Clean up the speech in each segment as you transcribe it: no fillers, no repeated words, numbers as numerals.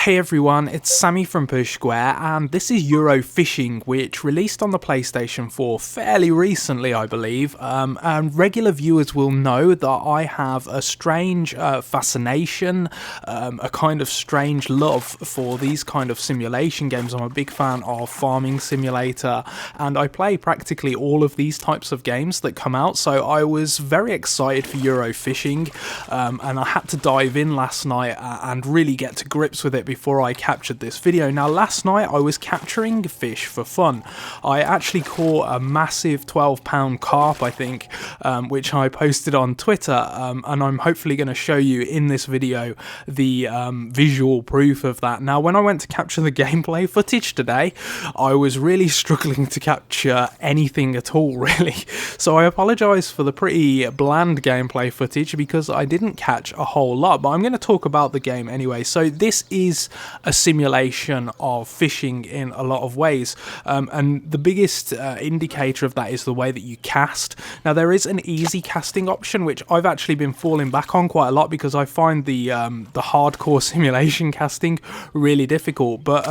Hey everyone, it's Sammy from Push Square, and this is Eurofishing, which released on the PlayStation 4 fairly recently, I believe. And regular viewers will know that I have a strange fascination, a kind of strange love for these kind of simulation games. I'm a big fan of Farming Simulator, and I play practically all of these types of games that come out, so I was very excited for Eurofishing, and I had to dive in last night and really get to grips with it before I captured this video. Now, last night I was capturing fish for fun. I actually caught a massive 12-pound carp, I think, which I posted on Twitter, and I'm hopefully going to show you in this video the visual proof of that. Now, when I went to capture the gameplay footage today, I was really struggling to capture anything at all, really. So I apologise for the pretty bland gameplay footage because I didn't catch a whole lot, but I'm going to talk about the game anyway. So this is a simulation of fishing in a lot of ways, and the biggest indicator of that is the way that you cast. Now, there is an easy casting option, which I've actually been falling back on quite a lot because I find the hardcore simulation casting really difficult, but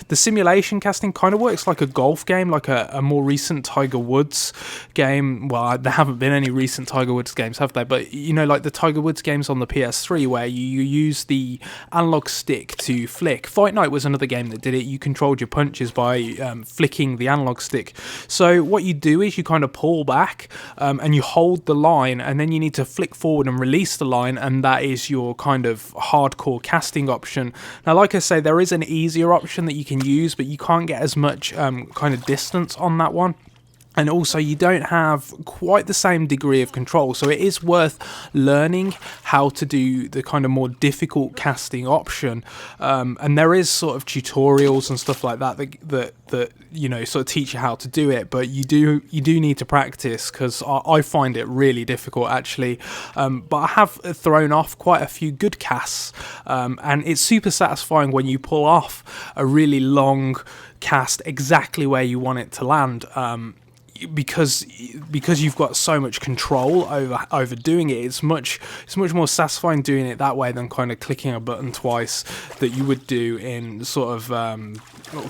the simulation casting kind of works like a golf game, like a more recent Tiger Woods game. Well, there haven't been any recent Tiger Woods games, have there? But you know, like the Tiger Woods games on the PS3 where you use the analog stick to flick. Fight Night was another game that did it. You controlled your punches by flicking the analog stick. So what you do is you kind of pull back and you hold the line, and then you need to flick forward and release the line, and that is your kind of hardcore casting option. Now, like I say, there is an easier option that you can use, but you can't get as much kind of distance on that one. And also, you don't have quite the same degree of control, so it is worth learning how to do the kind of more difficult casting option. And there is sort of tutorials and stuff like that that you know, sort of teach you how to do it. But you do need to practice, because I find it really difficult actually. But I have thrown off quite a few good casts, and it's super satisfying when you pull off a really long cast exactly where you want it to land. Because you've got so much control over doing it, it's much more satisfying doing it that way than kind of clicking a button twice that you would do in sort of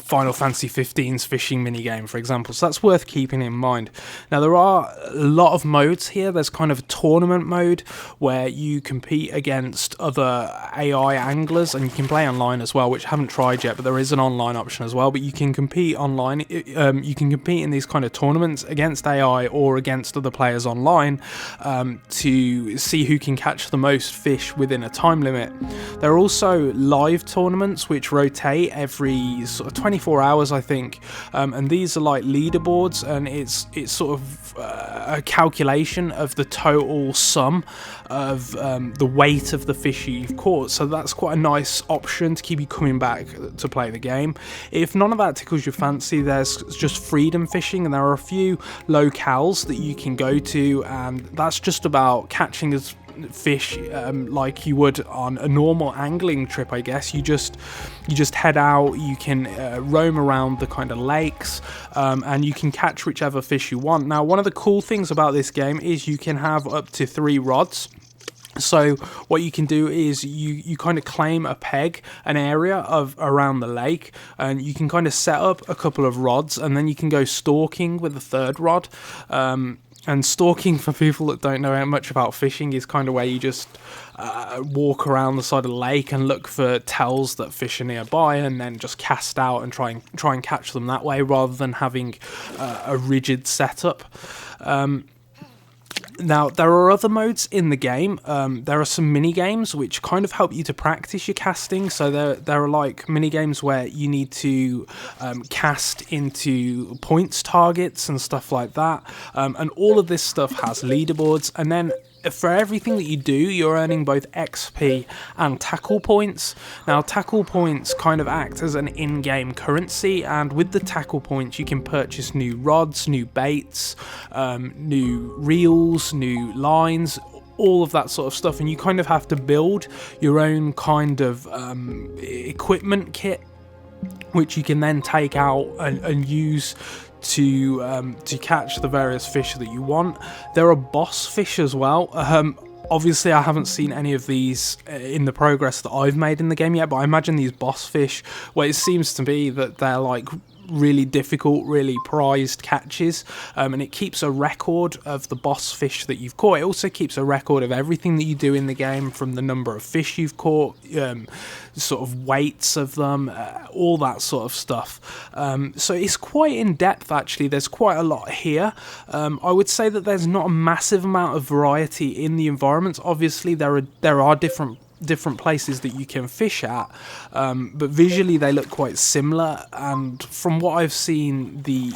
Final Fantasy 15's fishing minigame, for example. So that's worth keeping in mind. Now, there are a lot of modes here. There's kind of a tournament mode where you compete against other AI anglers, and you can play online as well, which I haven't tried yet, but there is an online option as well. But you can compete online. You can compete in these kind of tournaments against AI or against other players online to see who can catch the most fish within a time limit. There are also live tournaments which rotate every sort of 24 hours, I think, and these are like leaderboards, and it's sort of a calculation of the total sum of the weight of the fish you've caught. So that's quite a nice option to keep you coming back to play the game. If none of that tickles your fancy, there's just freedom fishing, and there are a few locales that you can go to, and that's just about catching as fish like you would on a normal angling trip, I guess. You just head out, you can roam around the kind of lakes, and you can catch whichever fish you want. Now, one of the cool things about this game is you can have up to 3 rods. So what you can do is you kind of claim a peg, an area of around the lake, and you can kind of set up a couple of rods, and then you can go stalking with the 3rd rod. And stalking, for people that don't know much about fishing, is kind of where you just walk around the side of the lake and look for tells that fish are nearby, and then just cast out and try and catch them that way, rather than having a rigid setup. Now, there are other modes in the game. There are some mini games which kind of help you to practice your casting. So there are like mini games where you need to cast into points targets and stuff like that. And all of this stuff has leaderboards. And then for everything that you do, you're earning both XP and tackle points. Now, tackle points kind of act as an in-game currency, and with the tackle points you can purchase new rods, new baits, new reels, new lines, all of that sort of stuff, and you kind of have to build your own kind of equipment kit, which you can then take out and use to catch the various fish that you want. There are boss fish as well. Obviously, I haven't seen any of these in the progress that I've made in the game yet, but I imagine these boss fish, well, it seems to be that they're like really difficult, really prized catches, and it keeps a record of the boss fish that you've caught. It also keeps a record of everything that you do in the game, from the number of fish you've caught, sort of weights of them, all that sort of stuff. So it's quite in depth actually. There's quite a lot here. I would say that there's not a massive amount of variety in the environments. Obviously there are different places that you can fish at, but visually they look quite similar, and from what I've seen, the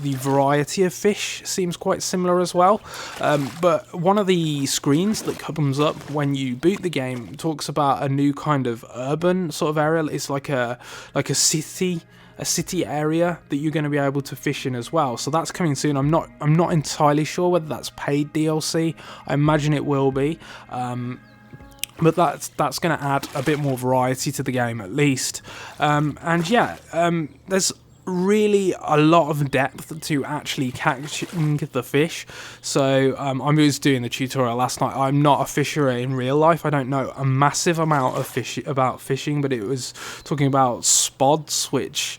variety of fish seems quite similar as well. But one of the screens that comes up when you boot the game talks about a new kind of urban sort of area. It's like a city area that you're going to be able to fish in as well. So that's coming soon. I'm not entirely sure whether that's paid DLC. I imagine it will be. But that's going to add a bit more variety to the game at least. And yeah, there's really a lot of depth to actually catching the fish. So I was doing the tutorial last night. I'm not a fisher in real life. I don't know a massive amount of about fishing, but it was talking about spods, which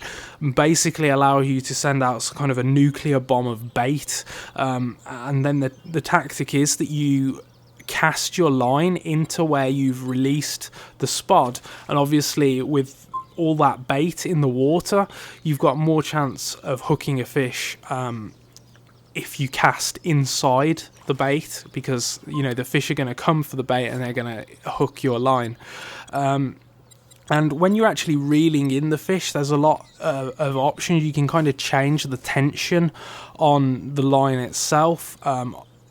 basically allow you to send out some kind of a nuclear bomb of bait. And then the tactic is that you cast your line into where you've released the spod, and obviously with all that bait in the water, you've got more chance of hooking a fish if you cast inside the bait, because you know the fish are going to come for the bait and they're going to hook your line. And when you're actually reeling in the fish, there's a lot of options. You can kind of change the tension on the line itself,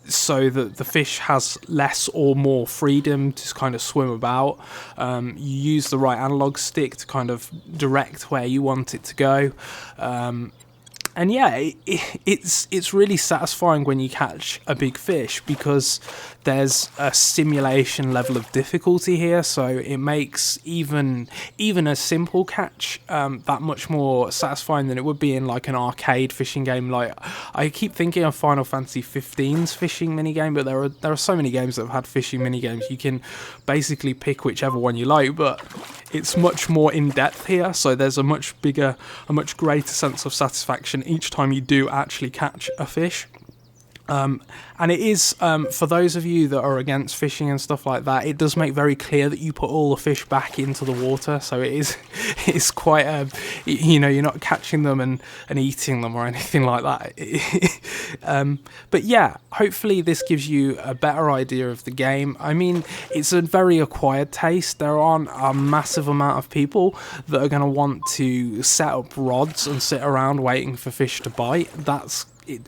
so that the fish has less or more freedom to kind of swim about. You use the right analog stick to kind of direct where you want it to go. And yeah, it's really satisfying when you catch a big fish, because there's a simulation level of difficulty here, so it makes even a simple catch that much more satisfying than it would be in like an arcade fishing game. Like, I keep thinking of Final Fantasy 15's fishing minigame, but there are so many games that have had fishing minigames. You can basically pick whichever one you like, but it's much more in depth here, so there's a much greater sense of satisfaction each time you do actually catch a fish. And it is, for those of you that are against fishing and stuff like that, it does make very clear that you put all the fish back into the water, so it's quite you're not catching them and eating them or anything like that. But yeah, hopefully this gives you a better idea of the game. I mean, it's a very acquired taste. There aren't a massive amount of people that are going to want to set up rods and sit around waiting for fish to bite.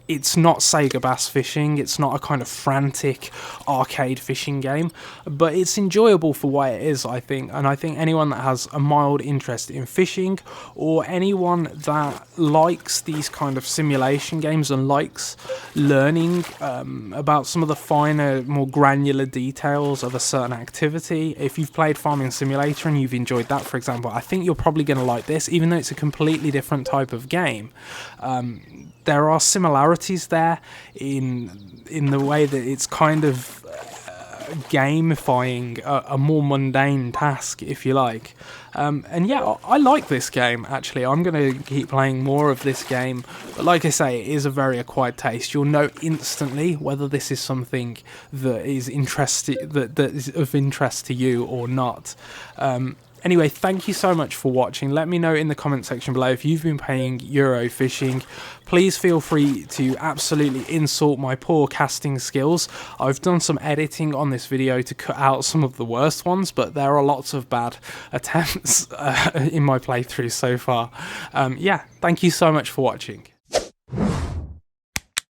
It's not Sega Bass Fishing. It's not a kind of frantic arcade fishing game, but it's enjoyable for what it is, I think. And I think anyone that has a mild interest in fishing, or anyone that likes these kind of simulation games and likes learning about some of the finer, more granular details of a certain activity, if you've played Farming Simulator and you've enjoyed that, for example, I think you're probably going to like this, even though it's a completely different type of game. There are similarities there in the way that it's kind of gamifying a more mundane task, if you like. And yeah, I like this game, actually. I'm going to keep playing more of this game, but like I say, it is a very acquired taste. You'll know instantly whether this is something that is that is of interest to you or not. Anyway, thank you so much for watching. Let me know in the comment section below if you've been playing Eurofishing. Please feel free to absolutely insult my poor casting skills. I've done some editing on this video to cut out some of the worst ones, but there are lots of bad attempts in my playthrough so far. Yeah, thank you so much for watching.